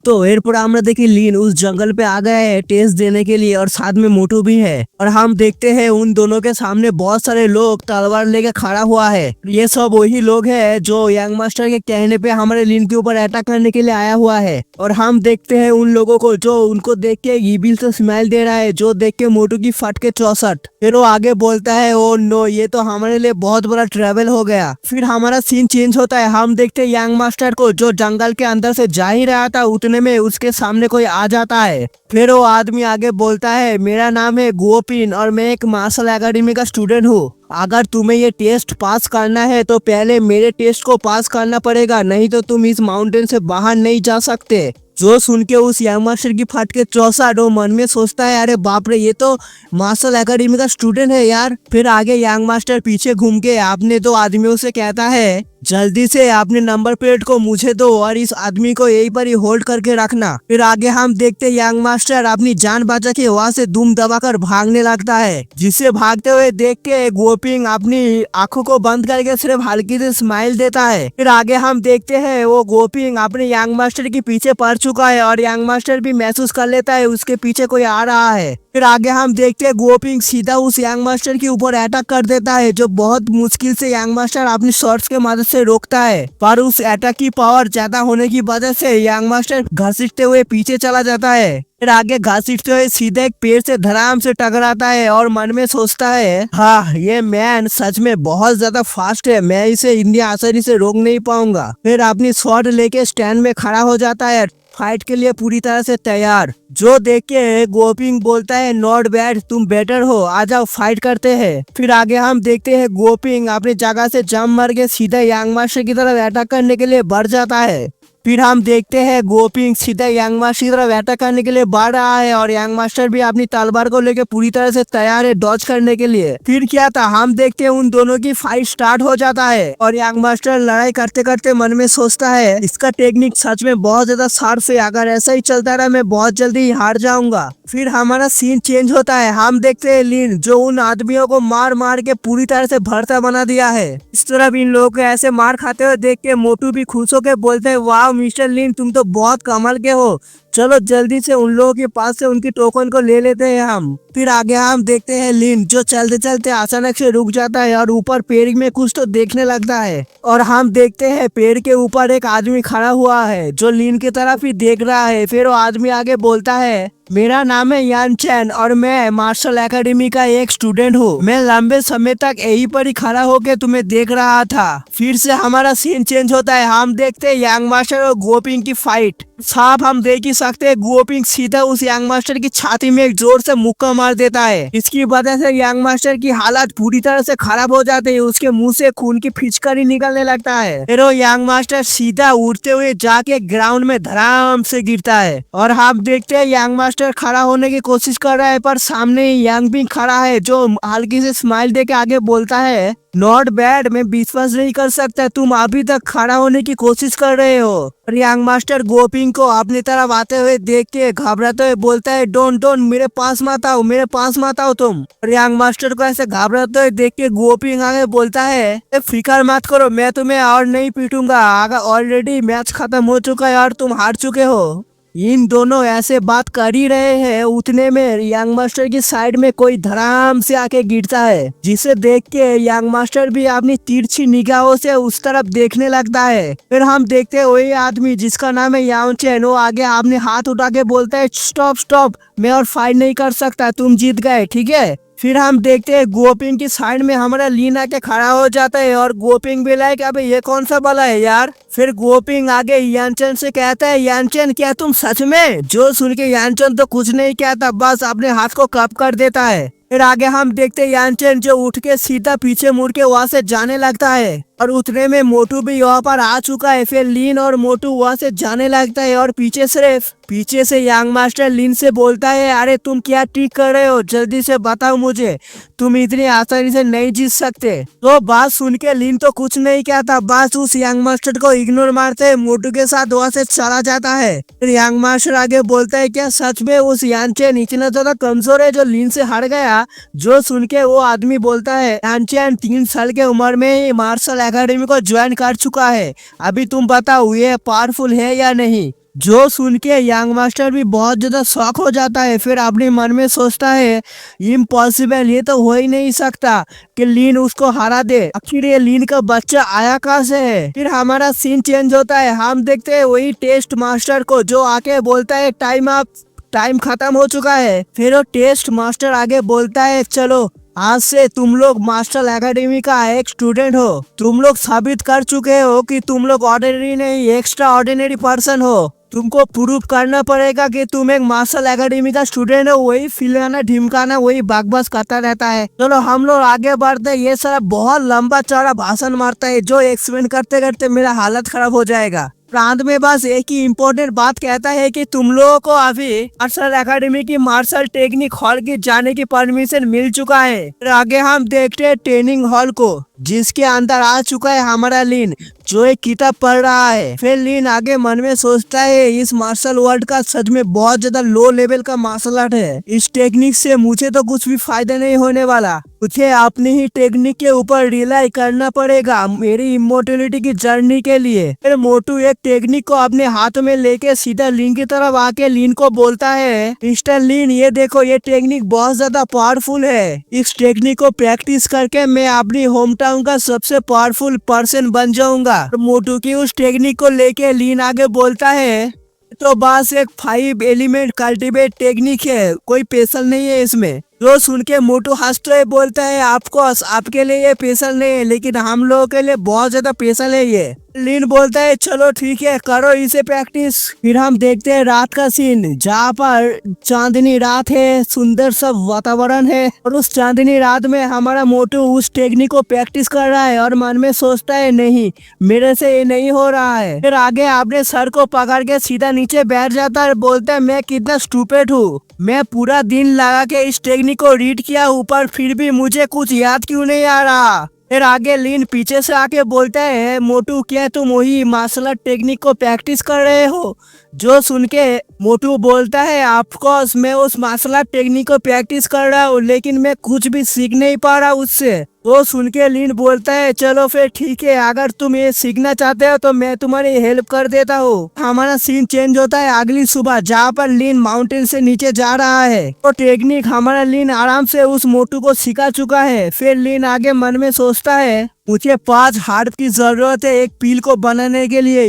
तो एरपर আমরা দেখি লিন उस जंगल पे आ गया है टेस्ट देने के लिए और साथ में मोटू भी है और हम देखते हैं उन दोनों के सामने बहुत सारे लोग तलवार लेके खड़ा हुआ है। ये सब वही लोग हैं जो यंग मास्टर के कहने पे हमारे लिन के ऊपर अटैक करने के लिए आया हुआ है और हम देखते हैं उन लोगों को जो उनको देख के ईविल से स्माइल दे रहा है, जो देख के मोटू की फट के 64। फिर वो आगे बोलता है ओ नो, ये तो हमारे लिए बहुत बड़ा ट्रेवल हो गया। फिर हमारा सीन चेंज होता है, हम देखते हैं यंग मास्टर को जो जंगल के अंदर से जा ही रहा था, उतने में उसके सामने कोई आ जाता है। फिर वो आदमी आगे बोलता है मेरा नाम है गोपिन और मैं एक मार्शल एकेडमी का स्टूडेंट हूँ। अगर तुम्हें ये टेस्ट पास करना है तो पहले मेरे टेस्ट को पास करना पड़ेगा, नहीं तो तुम इस माउंटेन से बाहर नहीं जा सकते। जो सुन के उस यंग मास्टर की फट के 64 वो मन में सोचता है अरे बाप रे, ये तो मार्शल एकेडमी का स्टूडेंट है यार। फिर आगे यंग मास्टर पीछे घूम के अपने दो आदमियों से कहता है जल्दी से अपने नंबर प्लेट को मुझे दो और इस आदमी को यहीं पर ही होल्ड करके रखना। फिर आगे हम देखते यंग मास्टर अपनी जान बचा के वहाँ से दुम दबाकर भागने लगता है, जिसे भागते हुए देख के गोपिंग अपनी आंखों को बंद करके सिर्फ हल्की से स्माइल देता है। फिर आगे हम देखते हैं वो गोपिंग अपने यंग मास्टर के पीछे पड़ चुका है और यंग मास्टर भी महसूस कर लेता है उसके पीछे कोई आ रहा है। फिर आगे हम देखते हैं गोपिंग सीधा उस यंग मास्टर के ऊपर अटैक कर देता है, जो बहुत मुश्किल से यंग मास्टर अपनी शॉट्स के मदद से रोकता है, पर उस अटैक की पावर ज्यादा होने की वजह से यंग मास्टर घसीटते हुए पीछे चला जाता है। फिर आगे घसीटते हुए सीधे एक पेड़ से धड़ाम से टकराता है और मन में सोचता है हाँ ये मैन सच में बहुत ज्यादा फास्ट है, मैं इसे इतनी आसानी से रोक नहीं पाऊंगा। फिर अपनी शॉट लेके स्टैंड में खड़ा हो जाता है, फाइट के लिए पूरी तरह से तैयार। जो देख के गोपिंग बोलता है नॉट बैड, तुम बेटर हो, आ जाओ फाइट करते हैं। फिर आगे हम देखते हैं गोपिंग अपनी जगह से जंप मार के सीधा यंग मास्टर की तरफ अटैक करने के लिए बढ़ जाता है। फिर हम देखते हैं गोपिंग सीधा यंग मास्टर की तरफ अटैक करने के लिए बढ़ रहा है और यंग मास्टर भी अपनी तलवार को लेकर पूरी तरह से तैयार है डॉज करने के लिए। फिर क्या था, हम देखते हैं उन दोनों की फाइट स्टार्ट हो जाता है और यंग मास्टर लड़ाई करते करते मन में सोचता है इसका टेक्निक सच में बहुत ज्यादा शार्प है, अगर ऐसा ही चलता रहा मैं बहुत जल्दी ही हार जाऊंगा। फिर हमारा सीन चेंज होता है, हम देखते हैं लिन जो उन आदमियों को मार मार के पूरी तरह से भरता बना दिया है। इस तरफ इन लोगों को ऐसे मार खाते हुए देख के मोटू भी खुश होकर बोलते हैं वाह मिस्टर लिन, तुम तो बहुत कमाल के हो, चलो जल्दी से उन लोगों के पास से उनकी टोकन को ले लेते हैं हम। फिर आगे हम देखते हैं लिन जो चलते चलते अचानक से रुक जाता है और ऊपर पेड़ में कुछ तो देखने लगता है और हम देखते हैं पेड़ के ऊपर एक आदमी खड़ा हुआ है जो लिन की तरफ ही देख रहा है। फिर वो आदमी आगे बोलता है मेरा नाम है यान चैन और मैं मार्शल एकेडमी का एक स्टूडेंट हूँ, मैं लंबे समय तक यहीं पर ही खड़ा होकर तुम्हें देख रहा था। फिर से हमारा सीन चेंज होता है, हम देखते हैं यंग मास्टर और गोपिंग की फाइट। साफ हम देख ही सकते हैं गोपिंग सीधा उस यंग मास्टर की छाती में एक जोर से मुक्का मार देता है। इसकी वजह से यंग मास्टर की हालत पूरी तरह से खराब हो जाती है, उसके मुंह से खून की फिचकारी निकलने लगता है। फिर वो यंग मास्टर सीधा उड़ते हुए जाके ग्राउंड में धड़ाम से गिरता है और हम देखते हैं यंग मास्टर खड़ा होने की कोशिश कर रहा है, पर सामने यंग भी खड़ा है जो हल्की से स्माइल देके आगे बोलता है नॉट बैड, मैं विश्वास नहीं कर सकता तुम अभी तक खड़ा होने की कोशिश कर रहे हो। और यंग मास्टर गोपिंग को अपनी तरफ आते हुए देख के घबराते हुए बोलता है डोंट डोंट, मेरे पास मत आओ, मेरे पास मत आओ तुम। और यंग मास्टर को ऐसे घबराते हुए देख के गोपिंग आगे बोलता है फिक्र मत करो, मैं तुम्हें और नहीं पीटूंगा, अगर ऑलरेडी मैच खत्म हो चुका है और तुम हार चुके हो। इन दोनों ऐसे बात कर ही रहे हैं, उतने में यंग मास्टर की साइड में कोई धड़ाम से आके गिरता है, जिसे देख के यंग मास्टर भी अपनी तिरछी निगाहों से उस तरफ देखने लगता है। फिर हम देखते हैं वही आदमी जिसका नाम है यान चैन, वो आगे आपने हाथ उठा के बोलता है स्टॉप स्टॉप, मैं और फाइट नहीं कर सकता, तुम जीत गए ठीक है। फिर हम देखते हैं गोपिंग की साइड में हमारा लीन आके खड़ा हो जाता है और गोपिंग भी लाइक अबे ये कौन सा वाला है यार। फिर गोपिंग आगे यानचन से कहता है यानचन क्या तुम सच में, जो सुन के यानचन तो कुछ नहीं कहता, बस अपने हाथ को कप कर देता है। फिर आगे हम देखते हैं यानचन जो उठ के सीधा पीछे मुड़ के वहाँ से जाने लगता है और उतने में मोटू भी यहाँ पर आ चुका है। फिर लीन और मोटू वहाँ से जाने लगता है और पीछे से यंग मास्टर लीन से बोलता है अरे तुम क्या ट्रिक कर रहे हो, जल्दी से बताओ मुझे, तुम इतनी आसानी से नहीं जीत सकते। तो बात सुन के लीन तो कुछ नहीं कहता, बस उस यंग मास्टर को इग्नोर मारते मोटू के साथ वहाँ से चला जाता है। फिर यंग मास्टर आगे बोलता है क्या सच में उस यानचैन इतना ज्यादा कमजोर है जो लीन से हार गया। जो सुन के वो आदमी बोलता है यानचैन 3 साल के उम्र में ही मार्शल एकेडमी को ज्वाइन कर चुका है, अभी तुम बताओ ये पावरफुल है या नहीं। जो सुन के यंग मास्टर भी बहुत ज्यादा शॉक हो जाता है। फिर अपने मन में सोचता है इम्पॉसिबल, ये तो हो ही नहीं सकता कि लीन उसको हरा दे। आखिर ये लीन का बच्चा आया कहाँ से है। फिर हमारा सीन चेंज होता है, हम देखते हैं वही टेस्ट मास्टर को जो आके बोलता है टाइम अप, टाइम खत्म हो चुका है। फिर वो टेस्ट मास्टर आगे बोलता है चलो आज से तुम लोग मास्टर एकेडमी का एक स्टूडेंट हो। तुम लोग साबित कर चुके हो कि तुम लोग ऑर्डिनरी नहीं एक्स्ट्रा ऑर्डिनरी पर्सन हो। तुमको प्रूव करना पड़ेगा कि तुम एक मार्शल एकेडमी का स्टूडेंट हो। वही फिलहाना ढिमकाना वही बकवास करता रहता है। चलो हम लोग आगे बढ़ते हैं। ये सारा बहुत लंबा चौड़ा भाषण मारता है जो एक्सप्लेन करते करते मेरा हालत खराब हो जाएगा। प्रांत में बस एक ही इम्पोर्टेंट बात कहता है कि तुम लोगों को अभी मार्शल एकेडमी की मार्शल टेक्निक हॉल की जाने की परमिशन मिल चुका है। फिर आगे हम देखते हैं ट्रेनिंग हॉल को जिसके अंदर आ चुका है हमारा लीन जो एक किताब पढ़ रहा है। फिर लीन आगे मन में सोचता है इस मार्शल वर्ल्ड का सच में बहुत ज्यादा लो लेवल का मार्शल आर्ट है। इस टेक्निक से मुझे तो कुछ भी फायदा नहीं होने वाला। मुझे अपनी ही टेक्निक के ऊपर रिलाई करना पड़ेगा मेरी इमोर्टलिटी की जर्नी के लिए। फिर मोटू एक टेक्निक को अपने हाथ में लेके सीधा लीन की तरफ आके लीन को बोलता है मिस्टर लीन ये देखो ये टेक्निक बहुत ज्यादा पावरफुल है। इस टेक्निक को प्रैक्टिस करके मैं अपनी होम टाउन का सबसे पावरफुल पर्सन बन जाऊंगा। मोटू की उस टेक्निक को लेके लीन आगे बोलता है तो बस एक 5 एलिमेंट कल्टीवेट टेक्निक है, कोई स्पेशल नहीं है इसमें। जो सुन के मोटू हंसते हुए बोलता है आपको आपके लिए ये स्पेशल नहीं है लेकिन हम लोगों के लिए बहुत ज्यादा स्पेशल है ये। लीन बोलता है चलो ठीक है करो इसे प्रैक्टिस। फिर हम देखते हैं रात का सीन जहाँ पर चांदनी रात है, सुंदर सा वातावरण है और उस चांदनी रात में हमारा मोटू उस टेक्निक को प्रैक्टिस कर रहा है और मन में सोचता है नहीं मेरे से ये नहीं हो रहा है। फिर आगे अपने सर को पकड़ के सीधा नीचे बैठ जाता है, बोलता है मैं कितना स्टूपिड हूँ, मैं पूरा दिन लगा के इस टेक्निक को रीड किया ऊपर फिर भी मुझे कुछ याद क्यों नहीं आ रहा। फिर आगे लीन पीछे से आके बोलता है मोटू क्या तुम वही मार्शल आर्ट टेक्निक को प्रैक्टिस कर रहे हो। जो सुन के मोटू बोलता है ऑफकोर्स मैं उस मार्शल आर्ट टेक्निक को प्रैक्टिस कर रहा हूँ लेकिन मैं कुछ भी सीख नहीं पा रहा उससे। वो सुन के लीन बोलता है चलो फिर ठीक है अगर तुम ये सीखना चाहते हो तो मैं तुम्हारी हेल्प कर देता हूँ। हमारा सीन चेंज होता है अगली सुबह जहाँ पर लीन माउंटेन से नीचे जा रहा है। तो टेक्निक हमारा लीन आराम से उस मोटू को सिखा चुका है। फिर लीन आगे मन में सोचता है मुझे 5 हार्ट की जरूरत है एक पील को बनाने के लिए,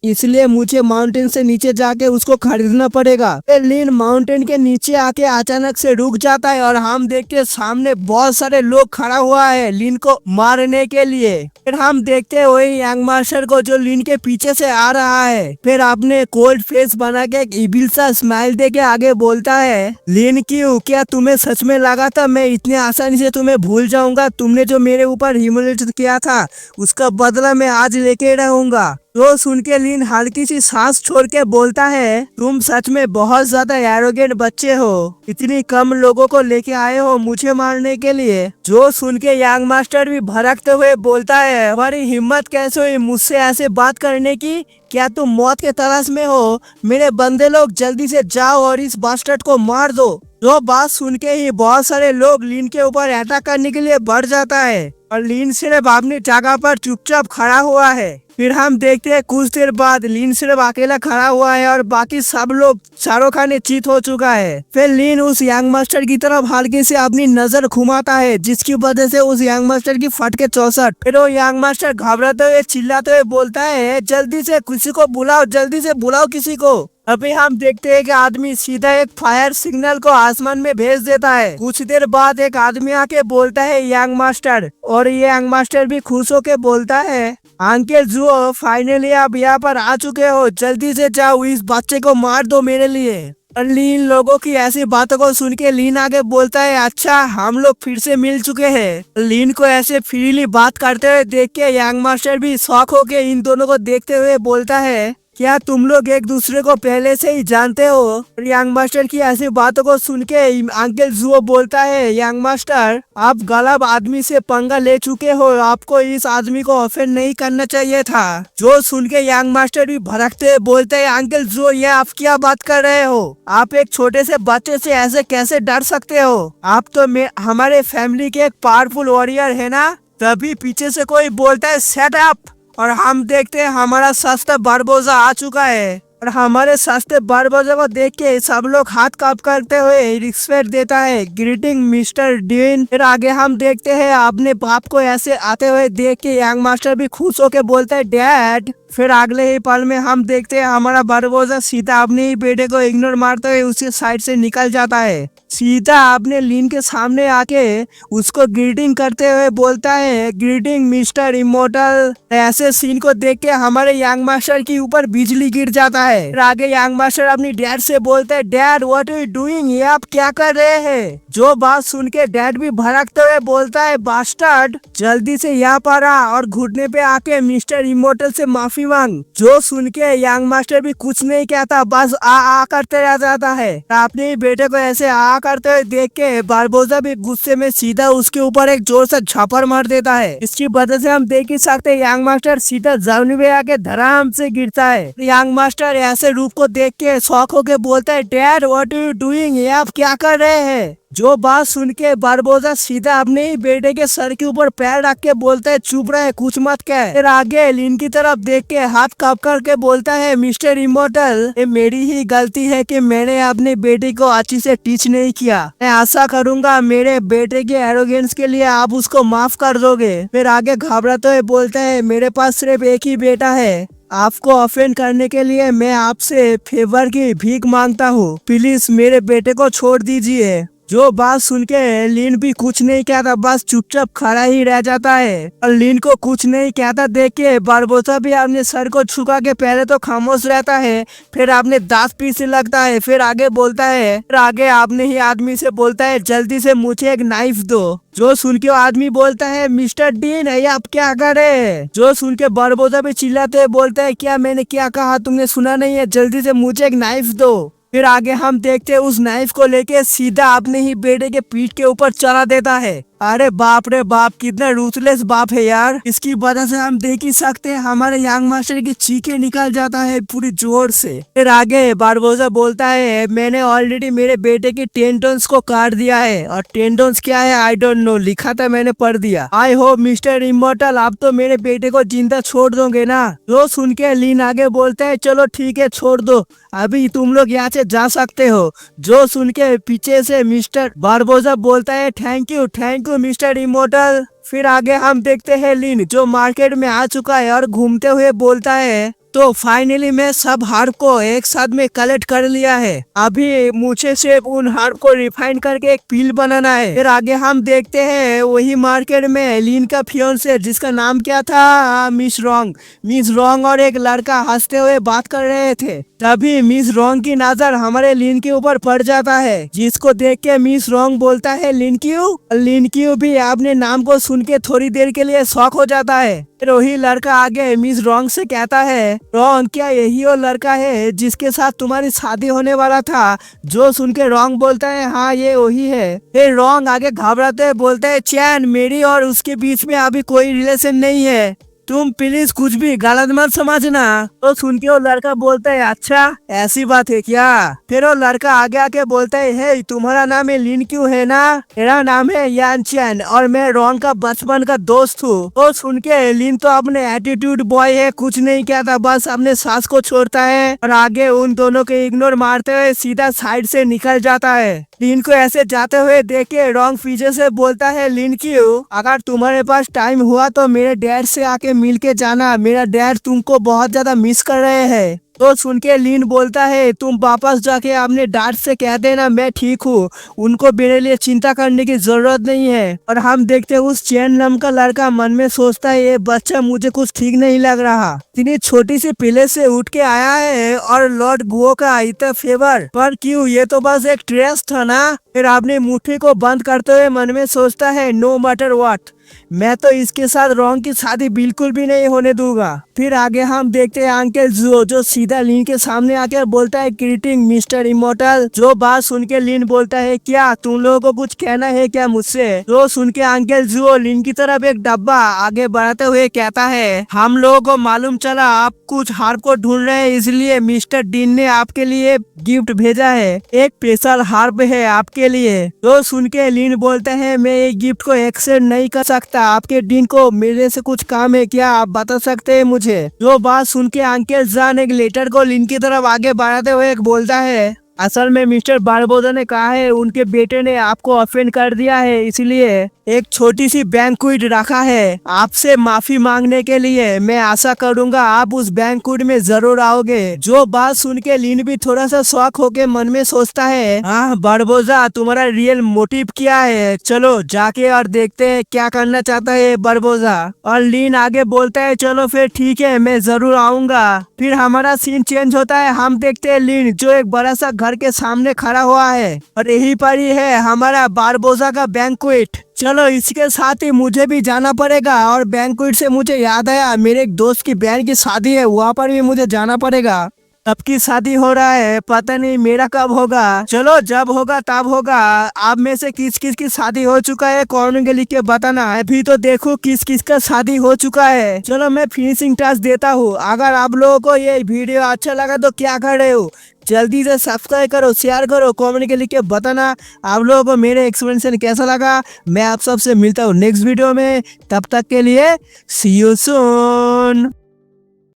इसलिए मुझे माउंटेन से नीचे जाके उसको खरीदना पड़ेगा। फिर लीन माउंटेन के नीचे आके अचानक से रुक जाता है और हम देखते सामने बहुत सारे लोग खड़ा हुआ है लीन को मारने के लिए। फिर हम देखते हैं वही यंग मास्टर को जो लीन के पीछे से आ रहा है। फिर आपने कोल्ड फेस बना के एक इविल सा स्माइल दे के आगे बोलता है लीन क्यों क्या तुम्हें सच में लगा था मैं इतने आसानी से तुम्हें भूल जाऊंगा। तुमने जो मेरे ऊपर ह्यूमिलेट किया था उसका बदला मैं आज लेके रहूंगा। तो सुन के लीन हल्की सी सांस छोड़ के बोलता है तुम सच में बहुत ज्यादा एरोगेंट बच्चे हो, इतनी कम लोगों को लेके आए हो मुझे मारने के लिए। जो सुन के यंग मास्टर भी भड़कते हुए बोलता है हमारी हिम्मत कैसे हुई मुझसे ऐसे बात करने की, क्या तुम मौत के तलाश में हो। मेरे बंदे लोग जल्दी से जाओ और इस बास्टर्ड को मार दो। जो बात सुन के ही बहुत सारे लोग लीन के ऊपर अटैक करने के लिए बढ़ जाता है और लीन सिर्फ अपनी जगह पर चुपचाप खड़ा हुआ है। फिर हम देखते हैं कुछ देर बाद लीन सिर्फ अकेला खड़ा हुआ है और बाकी सब लोग चारों खाने चित हो चुका है। फिर लीन उस यंग मास्टर की तरफ हल्के से अपनी नजर घुमाता है जिसकी वजह से उस यंग मास्टर की फट के चौसठ। फिर वो यंग मास्टर घबराते हुए चिल्लाते हुए बोलता है जल्दी से किसी को बुलाओ, जल्दी से बुलाओ किसी को। अभी हम देखते हैं कि आदमी सीधा एक फायर सिग्नल को आसमान में भेज देता है। कुछ देर बाद एक आदमी आके बोलता है यंग मास्टर, और ये यंग मास्टर भी खुश होके बोलता है अंकल जुओ फाइनली आप यहाँ पर आ चुके हो, जल्दी से जाओ इस बच्चे को मार दो मेरे लिए। और लीन लोगों की ऐसी बातों को सुन के लीन आगे बोलता है अच्छा हम लोग फिर से मिल चुके हैं। लीन को ऐसे फ्रीली बात करते हुए देख के यंग मास्टर भी शॉक होके इन दोनों को देखते हुए बोलता है क्या तुम लोग एक दूसरे को पहले से ही जानते हो। यंग मास्टर की ऐसी बातों को सुन के अंकल जुओ बोलता है यंग मास्टर आप गलत आदमी से पंगा ले चुके हो, आपको इस आदमी को ऑफेंड नहीं करना चाहिए था। जो सुन के यंग मास्टर भी भड़कते हुए बोलते हैं अंकल जुओ ये आप क्या बात कर रहे हो, आप एक छोटे से बच्चे से ऐसे कैसे डर सकते हो, आप तो हमारे फैमिली के एक पावरफुल वॉरियर है ना। तभी पीछे से कोई बोलता है सेट अप और हम देखते हैं हमारा सस्ता बारबोजा आ चुका है और हमारे सस्ते बारबोजा को देख के सब लोग हाथ काप करते हुए रिस्पेक्ट देता है, ग्रीटिंग मिस्टर डीन। फिर आगे हम देखते हैं अपने बाप को ऐसे आते हुए देख के यंग मास्टर भी खुश होके बोलता है डैड। फिर अगले ही पल में हम देखते हैं हमारा बारबोजा सीधा अपने ही बेटे को इग्नोर मारते हुए उसके साइड से निकल जाता है। सीधा अपने लीन के सामने आके उसको ग्रीटिंग करते हुए बोलता है ग्रीटिंग मिस्टर इमोर्टल। ऐसे सीन को देख के हमारे यंग मास्टर के ऊपर बिजली गिर जाता है। फिर आगे यंग मास्टर अपनी डैड से बोलते हैं dad what are you doing, ये आप क्या कर रहे हैं। जो बात सुन के डैड भी भड़कते हुए बोलता है बास्टर्ड जल्दी से यहाँ पर आ और घुटने पे आके मिस्टर इमोर्टल से माफी मांग। जो सुन के यंग मास्टर भी कुछ नहीं कहता, बस आ करते रह जाता है। अपने बेटे को ऐसे आ करते हुए देख के बारबोजा भी गुस्से में सीधा उसके ऊपर एक जोर से झपड़ मार देता है। इसकी वजह से हम देख ही सकते हैं यंग मास्टर सीधा जमीन पे आके धड़ाम से गिरता है। यंग मास्टर ऐसे रूप को देख के शौक होके बोलता है dad what are you doing, ये आप क्या कर रहे हैं। जो बात सुन के बारबोजा सीधा अपने ही बेटे के सर के ऊपर पैर रख के बोलता है चुप रहे कुछ मत कह। फिर आगे लीन की तरफ देख के हाथ काप करके बोलता है मिस्टर इमोर्टल ये मेरी ही गलती है कि मैंने अपने बेटे को अच्छी से टीच नहीं किया। मैं आशा करूंगा मेरे बेटे के एरोगेंस के लिए आप उसको माफ कर दोगे। फिर आगे घबराते हुए बोलता है मेरे पास सिर्फ एक ही बेटा है, आपको ऑफेंड करने के लिए मैं आपसे फेवर की भीख मांगता हूँ, प्लीज मेरे बेटे को छोड़ दीजिए। जो बात सुन के लीन भी कुछ नहीं कहता, बस चुपचाप खड़ा ही रह जाता है। और लीन को कुछ नहीं कहता देख के बारबोसा भी अपने सर को झुका के पहले तो खामोश रहता है, फिर अपने दांत पीसने लगता है। फिर आगे बोलता है, फिर आगे अपने ही आदमी से बोलता है जल्दी से मुझे एक नाइफ दो। जो सुन के आदमी बोलता है मिस्टर डीन ये आप क्या कर रहे हैं। जो सुन के बारबोसा भी चिल्लाते हुए बोलता है क्या मैंने क्या कहा, तुमने सुना नहीं है, जल्दी से मुझे एक नाइफ दो। फिर आगे हम देखते हैं उस नाइफ को लेके सीधा अपने ही बेटे के पीठ के ऊपर चला देता है। अरे बाप रे बाप कितना रूथलेस बाप है यार। इसकी वजह से हम देख ही सकते हैं हमारे यंग मास्टर की चीखें निकल जाता है पूरी जोर से। फिर आगे बारबोसा बोलता है मैंने ऑलरेडी मेरे बेटे की टेंडन्स को काट दिया है, और टेंडन्स क्या है आई डोंट नो, लिखा था मैंने पढ़ दिया। आई होप मिस्टर इमोर्टल आप तो मेरे बेटे को जिंदा छोड़ दोगे ना। जो सुन के लीन आगे बोलता है चलो ठीक है छोड़ दो, अभी तुम लोग यहाँ से जा सकते हो। जो सुन के पीछे से मिस्टर बारबोसा बोलता है थैंक यू मिस्टर इमोर्टल। फिर आगे हम देखते हैं लीन जो मार्केट में आ चुका है और घूमते हुए बोलता है तो फाइनली मैं सब हर्ब को एक साथ में कलेक्ट कर लिया है, अभी मुझे सिर्फ उन हर्ब को रिफाइन करके एक पील बनाना है। फिर आगे हम देखते हैं वही मार्केट में लीन का फियोंसे जिसका नाम क्या था मिस रॉन्ग और एक लड़का हंसते हुए बात कर रहे थे। तभी मिस रॉन्ग की नजर हमारे लीन के ऊपर पड़ जाता है, जिसको देख के मिस रॉन्ग बोलता है लिन क्यू भी अपने नाम को सुन के थोड़ी देर के लिए शॉक हो जाता है। फिर वही लड़का आगे मिस रॉन्ग से कहता है रॉन्ग क्या यही वो लड़का है जिसके साथ तुम्हारी शादी होने वाला था। जो सुन के रॉन्ग बोलता है हाँ ये वही है। फिर रॉन्ग आगे घबराते हुए बोलता है चैन मेरी और उसके बीच में अभी कोई रिलेशन नहीं है, तुम प्लीज कुछ भी गलत मत समझना। तो सुन के वो लड़का बोलता है अच्छा ऐसी बात है क्या। फिर वो लड़का आगे आके बोलता है हे तुम्हारा नाम है लिन क्यों है ना, मेरा नाम है यान चैन और मैं रॉन्ग का बचपन का दोस्त हूँ। तो सुन के लिन तो अपने एटीट्यूड बॉय है, कुछ नहीं कहता, बस अपने सास को छोड़ता है और आगे उन दोनों के इग्नोर मारते हुए सीधा साइड से निकल जाता है। लिन को ऐसे जाते हुए देख के रॉन्ग पीछे से बोलता है लिन क्यों अगर तुम्हारे पास टाइम हुआ तो मेरे डैड से आके मिल के जाना, मेरा डैड तुमको बहुत ज्यादा मिस कर रहे हैं। तो सुन के लीन बोलता है तुम वापस जाके अपने डैड से कह देना मैं ठीक हूँ, उनको मेरे लिए चिंता करने की जरूरत नहीं है। और हम देखते हैं उस चैन नाम का लड़का मन में सोचता है ये बच्चा मुझे कुछ ठीक नहीं लग रहा, इतनी छोटी सी पिले से उठ के आया है और लॉर्ड गुओ का इतना फेवर पर क्यों, ये तो बस एक ट्रेस था ना। फिर अपनी मुट्ठी को बंद करते हुए मन में सोचता है नो मैटर व्हाट, मैं तो इसके साथ रॉन्ग की शादी बिल्कुल भी नहीं होने दूंगा। फिर आगे हम देखते हैं अंकल जो सीधा लीन के सामने आकर बोलता है ग्रीटिंग मिस्टर इमोर्टल। जो बात सुन के लीन बोलता है क्या तुम लोगों को कुछ कहना है क्या मुझसे। जो सुन के अंकल जो लीन की तरफ एक डब्बा आगे बढ़ाते हुए कहता है हम लोगों को मालूम चला आप कुछ हार्प को ढूंढ रहे हैं, इसलिए मिस्टर डीन ने आपके लिए गिफ्ट भेजा है, एक स्पेशल हार्प है आपके लिए। जो सुन के लीन बोलता है मैं ये गिफ्ट को एक्सेप्ट नहीं कर सकता, लगता आपके डीन को मेरे से कुछ काम है क्या? आप बता सकते हैं मुझे? जो बात सुन के अंकल जान एक लेटर को लिन की तरफ आगे बढ़ाते हुए एक बोलता है, असल में मिस्टर बारबोजा ने कहा है उनके बेटे ने आपको ऑफेंड कर दिया है, इसलिए एक छोटी सी बैंक्वेट रखा है आपसे माफी मांगने के लिए। मैं आशा करूंगा आप उस बैंक्वेट में जरूर आओगे। जो बात सुन के लिन भी थोड़ा सा शौक होके मन में सोचता है, हाँ बारबोजा तुम्हारा रियल मोटिव क्या है, चलो जाके और देखते हैं क्या करना चाहता है बारबोजा। और लिन आगे बोलता है चलो फिर ठीक है मैं जरूर आऊंगा। फिर हमारा सीन चेंज होता है, हम देखते हैं लिन जो एक बड़ा सा घर के सामने खड़ा हुआ है और यही पर ही है हमारा बारबोजा का बैंक्वेट। चलो इसके साथ ही मुझे भी जाना पड़ेगा। और बैंक्वेट से मुझे याद आया मेरे एक दोस्त की बहन की शादी है, वहाँ पर भी मुझे जाना पड़ेगा। सबकी शादी हो रहा है, पता नहीं मेरा कब होगा। चलो जब होगा तब होगा। आप में से किस किस की शादी हो चुका है कमेंट में लिख के बताना। अभी तो देखो किस किस का शादी हो चुका है। चलो मैं फिनिशिंग टच देता हूँ। अगर आप लोगों को ये वीडियो अच्छा लगा तो क्या कर रहे हो, जल्दी से सब्सक्राइब करो, शेयर करो, कमेंट के लिख के बताना आप लोगों को मेरे एक्सप्लेनेशन कैसा लगा। मैं आप सबसे मिलता हूँ नेक्स्ट वीडियो में, तब तक के लिए सी यू सून।